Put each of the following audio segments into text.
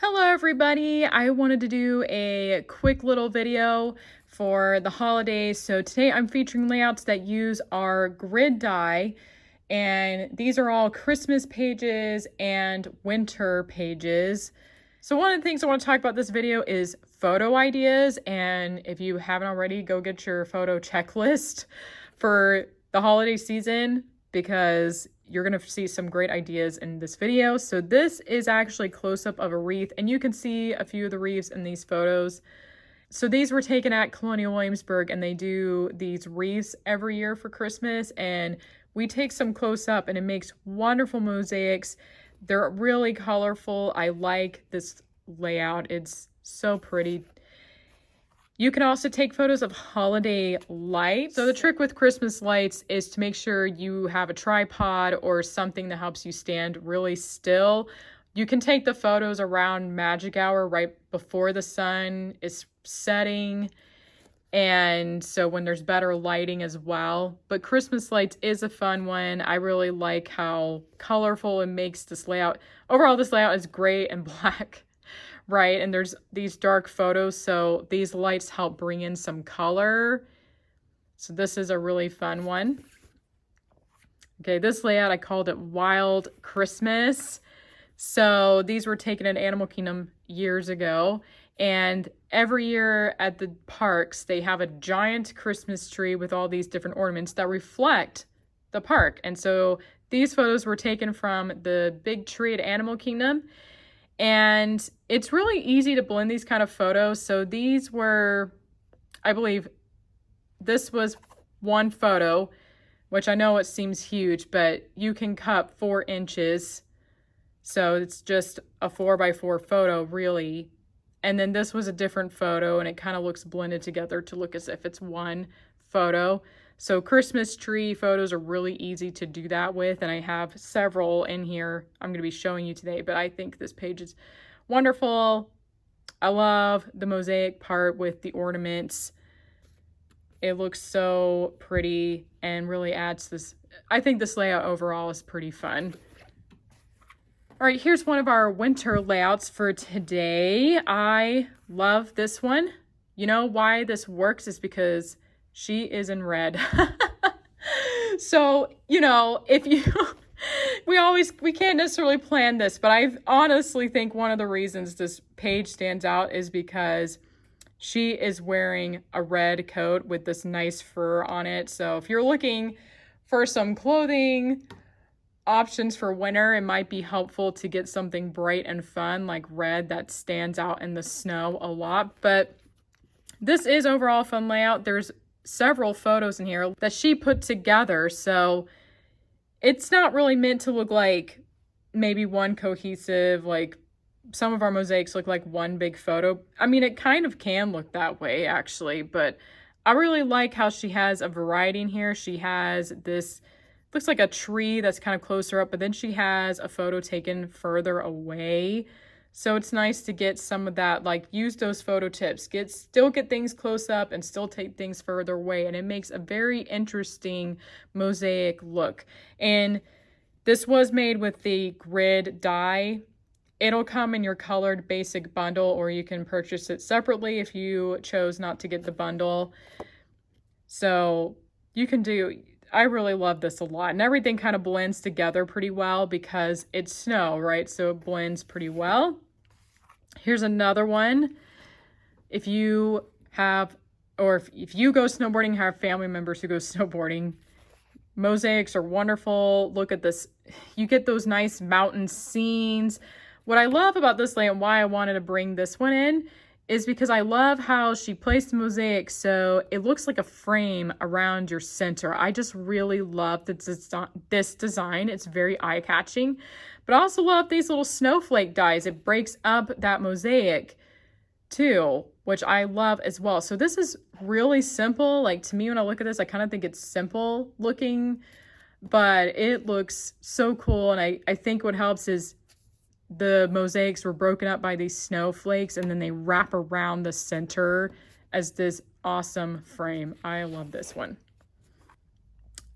Hello everybody, I wanted to do a quick little video for the holidays. So today I'm featuring layouts that use our grid die, and these are all Christmas pages and winter pages. So one of the things I want to talk about this video is photo ideas, and if you haven't already, go get your photo checklist for the holiday season because you're going to see some great ideas in this video. So this is actually a close-up of a wreath, and you can see a few of the wreaths in these photos. So these were taken at Colonial Williamsburg, and they do these wreaths every year for Christmas, and we take some close-up, and it makes wonderful mosaics. They're really colorful. I like this layout. It's so pretty. You can also take photos of holiday lights. So the trick with Christmas lights is to make sure you have a tripod or something that helps you stand really still. You can take the photos around magic hour right before the sun is setting, and so when there's better lighting as well. But Christmas lights is a fun one. I really like how colorful it makes this layout. Overall, this layout is gray and black. Right, and there's these dark photos, so these lights help bring in some color. So this is a really fun one. Okay, this layout, I called it Wild Christmas. So these were taken at Animal Kingdom years ago, and every year at the parks, they have a giant Christmas tree with all these different ornaments that reflect the park. And so these photos were taken from the big tree at Animal Kingdom. And it's really easy to blend these kind of photos. So these were, I believe, this was one photo, which I know it seems huge, but you can cut 4 inches. So it's just a 4x4 photo, really. And then this was a different photo, and it kind of looks blended together to look as if it's one photo. So Christmas tree photos are really easy to do that with, and I have several in here I'm going to be showing you today, but I think this page is wonderful. I love the mosaic part with the ornaments. It looks so pretty and really adds this. I think this layout overall is pretty fun. All right, here's one of our winter layouts for today. I love this one. You know why this works is because she is in red. So, you know, if you, we can't necessarily plan this, but I honestly think one of the reasons this page stands out is because she is wearing a red coat with this nice fur on it. So if you're looking for some clothing options for winter, it might be helpful to get something bright and fun like red that stands out in the snow a lot. But this is overall a fun layout. There's several photos in here that she put together, so it's not really meant to look like maybe one cohesive, like some of our mosaics look like one big photo. I mean, it kind of can look that way actually, but I really like how she has a variety in here. She has this, looks like a tree that's kind of closer up, but then she has a photo taken further away. So it's nice to get some of that, like use those photo tips, still get things close up and still take things further away. And it makes a very interesting mosaic look. And this was made with the grid die. It'll come in your colored basic bundle, or you can purchase it separately if you chose not to get the bundle. So you can do, I really love this a lot, and everything kind of blends together pretty well because it's snow, right? So it blends pretty well. Here's another one. If you have, or if you go snowboarding, have family members who go snowboarding, mosaics are wonderful. Look at this. You get those nice mountain scenes. What I love about this layout and why I wanted to bring this one in is because I love how she placed the mosaic so it looks like a frame around your center. I just really love this design. It's very eye-catching, but I also love these little snowflake dies. It breaks up that mosaic too, which I love as well. So this is really simple. Like, to me, when I look at this, I kind of think it's simple looking, but it looks so cool. And I think what helps is the mosaics were broken up by these snowflakes, and then they wrap around the center as this awesome frame. I love this one.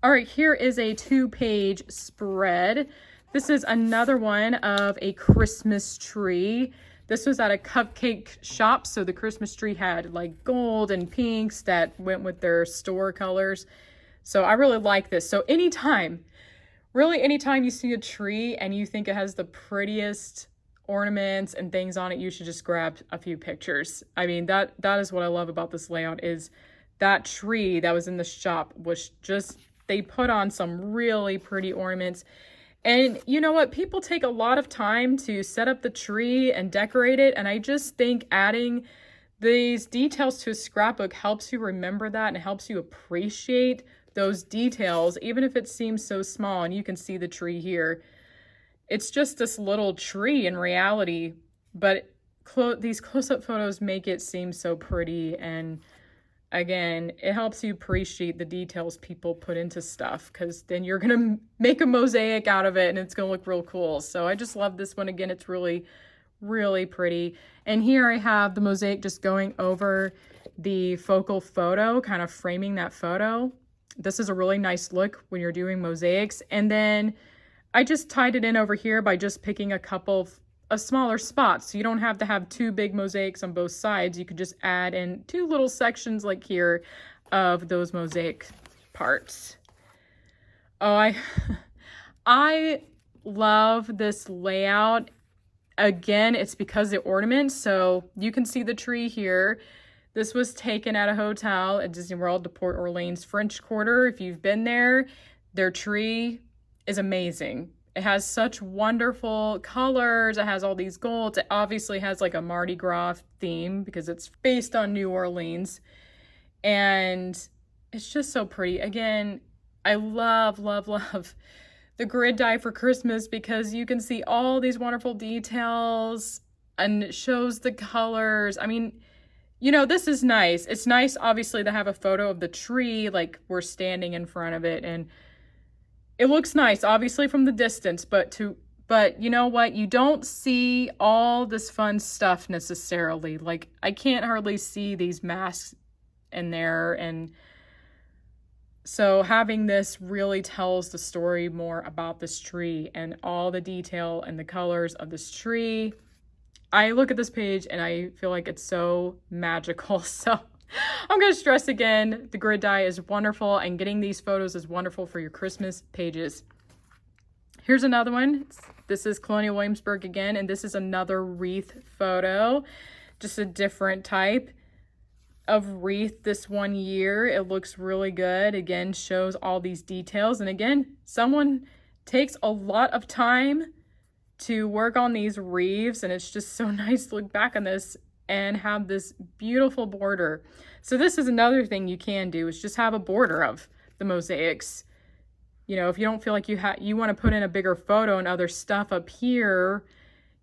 All right, here is a 2-page spread. This is another one of a Christmas tree. This was at a cupcake shop, so the Christmas tree had like gold and pinks that went with their store colors. So I really like this. So anytime, really anytime you see a tree and you think it has the prettiest ornaments and things on it, you should just grab a few pictures. I mean, that is what I love about this layout, is that tree that was in the shop was just, they put on some really pretty ornaments. And you know what? People take a lot of time to set up the tree and decorate it. And I just think adding these details to a scrapbook helps you remember that and helps you appreciate those details, even if it seems so small. And you can see the tree here. It's just this little tree in reality, but these close-up photos make it seem so pretty. And again, it helps you appreciate the details people put into stuff, because then you're gonna make a mosaic out of it and it's gonna look real cool. So I just love this one. Again, it's really, really pretty. And here I have the mosaic just going over the focal photo, kind of framing that photo. This is a really nice look when you're doing mosaics. And then I just tied it in over here by just picking a couple of smaller spots. So you don't have to have two big mosaics on both sides. You could just add in two little sections like here of those mosaic parts. Oh, I love this layout. Again, it's because the ornaments. So you can see the tree here. This was taken at a hotel at Disney World, the Port Orleans French Quarter. If you've been there, their tree is amazing. It has such wonderful colors. It has all these golds. It obviously has like a Mardi Gras theme because it's based on New Orleans. And it's just so pretty. Again, I love, love, love the grid die for Christmas because you can see all these wonderful details and it shows the colors. I mean, you know, this is nice. It's nice, obviously, to have a photo of the tree, like we're standing in front of it, and it looks nice, obviously, from the distance, but you know what? You don't see all this fun stuff necessarily. Like, I can't hardly see these masks in there, and so having this really tells the story more about this tree and all the detail and the colors of this tree. I look at this page and I feel like it's so magical. So I'm going to stress again, the grid die is wonderful and getting these photos is wonderful for your Christmas pages. Here's another one. This is Colonial Williamsburg again, and this is another wreath photo, just a different type of wreath this one year. It looks really good. Again, shows all these details. And again, someone takes a lot of time to work on these wreaths, and it's just so nice to look back on this and have this beautiful border. So this is another thing you can do, is just have a border of the mosaics. You know, if you don't feel like you want to put in a bigger photo and other stuff up here,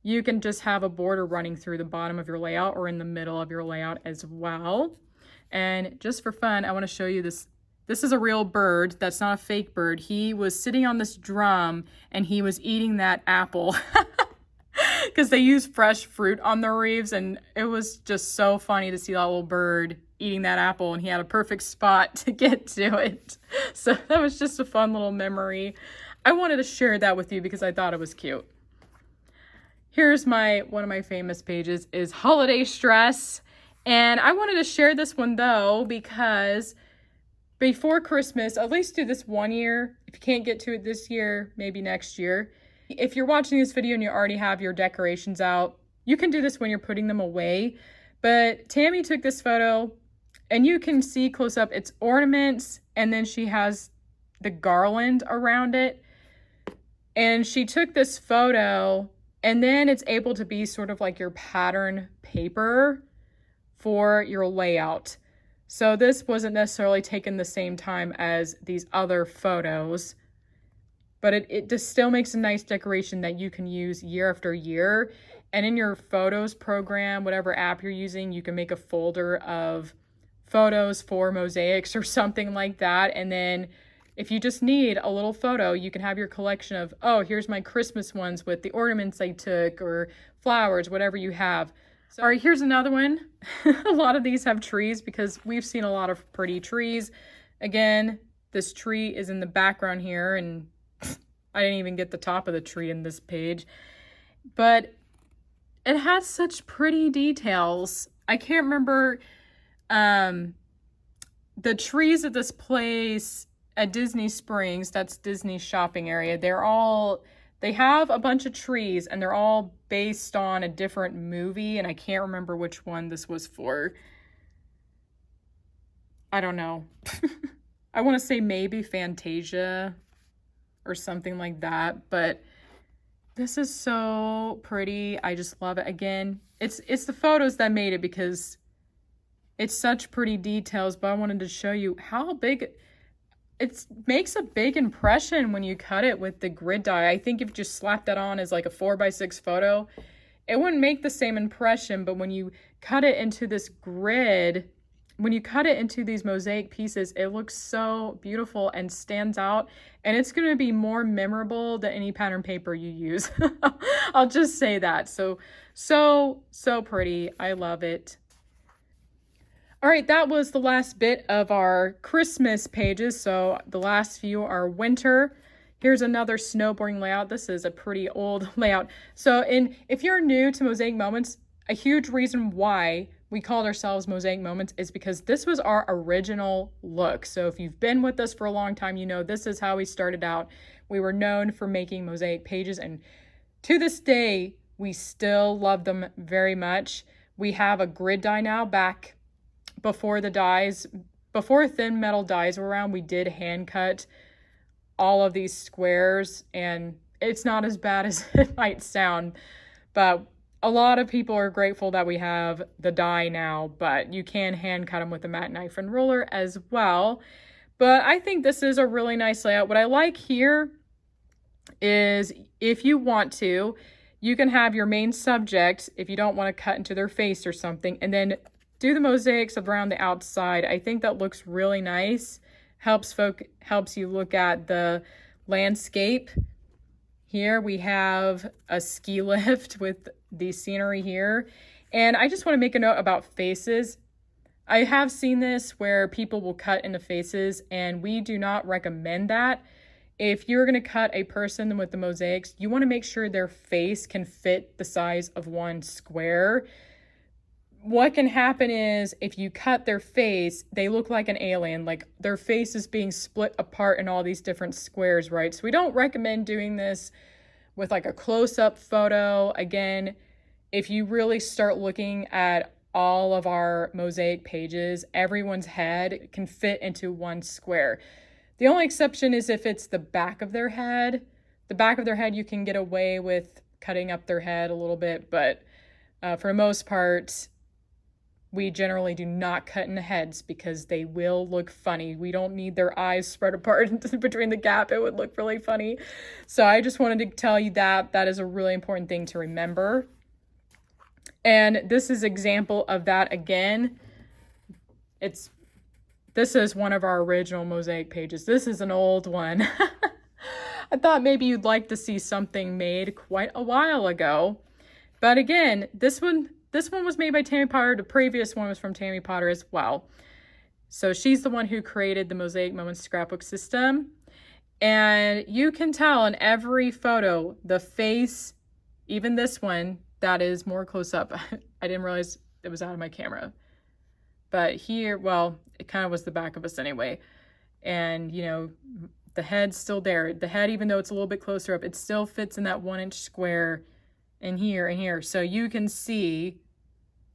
you can just have a border running through the bottom of your layout or in the middle of your layout as well. And just for fun, I want to show you this. This is a real bird. That's not a fake bird. He was sitting on this drum and he was eating that apple because they use fresh fruit on their wreaths, and it was just so funny to see that little bird eating that apple, and he had a perfect spot to get to it. So that was just a fun little memory. I wanted to share that with you because I thought it was cute. Here's one of my famous pages is Holiday Stress. And I wanted to share this one though, because before Christmas, at least do this one year. If you can't get to it this year, maybe next year. If you're watching this video and you already have your decorations out, you can do this when you're putting them away. But Tammy took this photo and you can see close up its ornaments, and then she has the garland around it. And she took this photo, and then it's able to be sort of like your pattern paper for your layout. So this wasn't necessarily taken the same time as these other photos, but it just still makes a nice decoration that you can use year after year. And in your photos program, whatever app you're using, you can make a folder of photos for mosaics or something like that. And then if you just need a little photo, you can have your collection of, oh, here's my Christmas ones with the ornaments I took, or flowers, whatever you have. So, all right, here's another one. A lot of these have trees because we've seen a lot of pretty trees. Again, this tree is in the background here, and I didn't even get the top of the tree in this page. But it has such pretty details. I can't remember the trees at this place at Disney Springs, that's Disney's shopping area. They have a bunch of trees and they're all based on a different movie, and I can't remember which one this was for. I don't know. I want to say maybe Fantasia or something like that, but this is so pretty. I just love it. Again, it's the photos that made it because it's such pretty details, but I wanted to show you how big it makes a big impression when you cut it with the grid die. I think if you just slap that on as like a 4x6 photo, it wouldn't make the same impression, but when you cut it into this grid, when you cut it into these mosaic pieces, it looks so beautiful and stands out, and it's going to be more memorable than any pattern paper you use. I'll just say that. So pretty. I love it. All right, that was the last bit of our Christmas pages. So the last few are winter. Here's another snowboarding layout. This is a pretty old layout. So if you're new to Mosaic Moments, a huge reason why we called ourselves Mosaic Moments is because this was our original look. So if you've been with us for a long time, you know this is how we started out. We were known for making mosaic pages, and to this day, we still love them very much. We have a grid die now. Back before thin metal dies were around, we did hand cut all of these squares, and it's not as bad as it might sound, but a lot of people are grateful that we have the die now, but you can hand cut them with a mat knife and ruler as well. But I think this is a really nice layout. What I like here is if you want to, you can have your main subject, if you don't want to cut into their face or something, and then do the mosaics around the outside. I think that looks really nice. Helps you look at the landscape. Here we have a ski lift with the scenery here. And I just want to make a note about faces. I have seen this where people will cut into faces, and we do not recommend that. If you're going to cut a person with the mosaics, you want to make sure their face can fit the size of one square. What can happen is if you cut their face, they look like an alien, like their face is being split apart in all these different squares, right? So we don't recommend doing this with like a close-up photo. Again, if you really start looking at all of our mosaic pages, everyone's head can fit into one square. The only exception is if it's the back of their head. The back of their head, you can get away with cutting up their head a little bit, but for the most part, we generally do not cut in the heads because they will look funny. We don't need their eyes spread apart between the gap. It would look really funny. So I just wanted to tell you that is a really important thing to remember. And this is example of that again. This is one of our original mosaic pages. This is an old one. I thought maybe you'd like to see something made quite a while ago. But again, this one was made by Tammy Potter. The previous one was from Tammy Potter as well. So she's the one who created the Mosaic Moments scrapbook system. And you can tell in every photo, the face, even this one, that is more close up. I didn't realize it was out of my camera. But here, well, it kind of was the back of us anyway. And, you know, the head's still there. The head, even though it's a little bit closer up, it still fits in that 1-inch square. And here. So you can see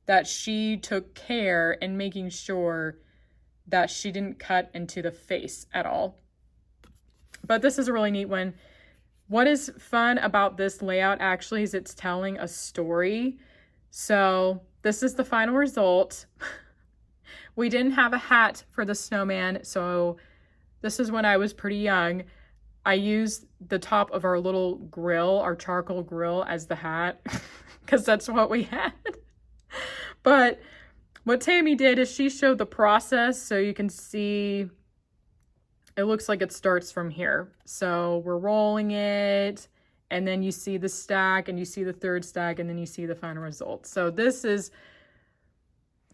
that she took care in making sure that she didn't cut into the face at all. But this is a really neat one. What is fun about this layout actually is it's telling a story. So this is the final result. We didn't have a hat for the snowman, so this is when I was pretty young. I used the top of our little grill, our charcoal grill, as the hat because that's what we had. But what Tammy did is she showed the process, so you can see it looks like it starts from here. So we're rolling it, and then you see the stack, and you see the third stack, and then you see the final result. So this is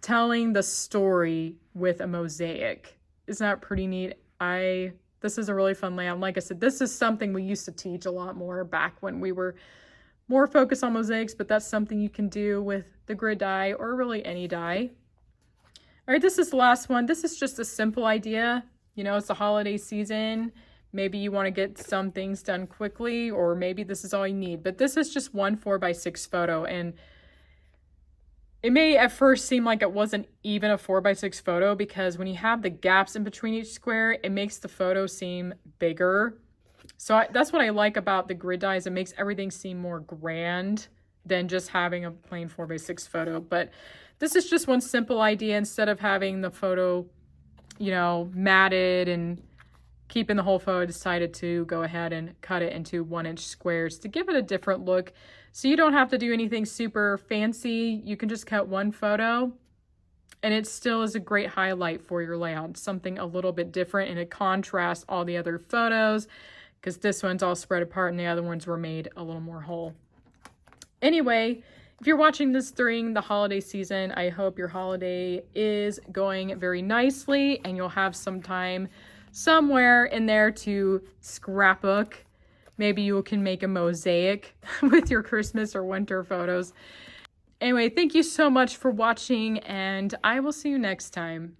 telling the story with a mosaic. Isn't that pretty neat? This is a really fun layout. Like I said, this is something we used to teach a lot more back when we were more focus on mosaics, but that's something you can do with the grid die or really any die. All right, this is the last one. This is just a simple idea. You know, it's the holiday season. Maybe you want to get some things done quickly, or maybe this is all you need. But this is just one 4x6 photo, and it may at first seem like it wasn't even a 4x6 photo because when you have the gaps in between each square, it makes the photo seem bigger. So that's what I like about the grid dies. It makes everything seem more grand than just having a plain 4x6 photo. But this is just one simple idea. Instead of having the photo, you know, matted and keeping the whole photo, I decided to go ahead and cut it into 1-inch squares to give it a different look. So you don't have to do anything super fancy. You can just cut one photo and it still is a great highlight for your layout. Something a little bit different, and it contrasts all the other photos because this one's all spread apart and the other ones were made a little more whole. Anyway, if you're watching this during the holiday season, I hope your holiday is going very nicely and you'll have some time somewhere in there to scrapbook. Maybe you can make a mosaic with your Christmas or winter photos. Anyway, thank you so much for watching, and I will see you next time.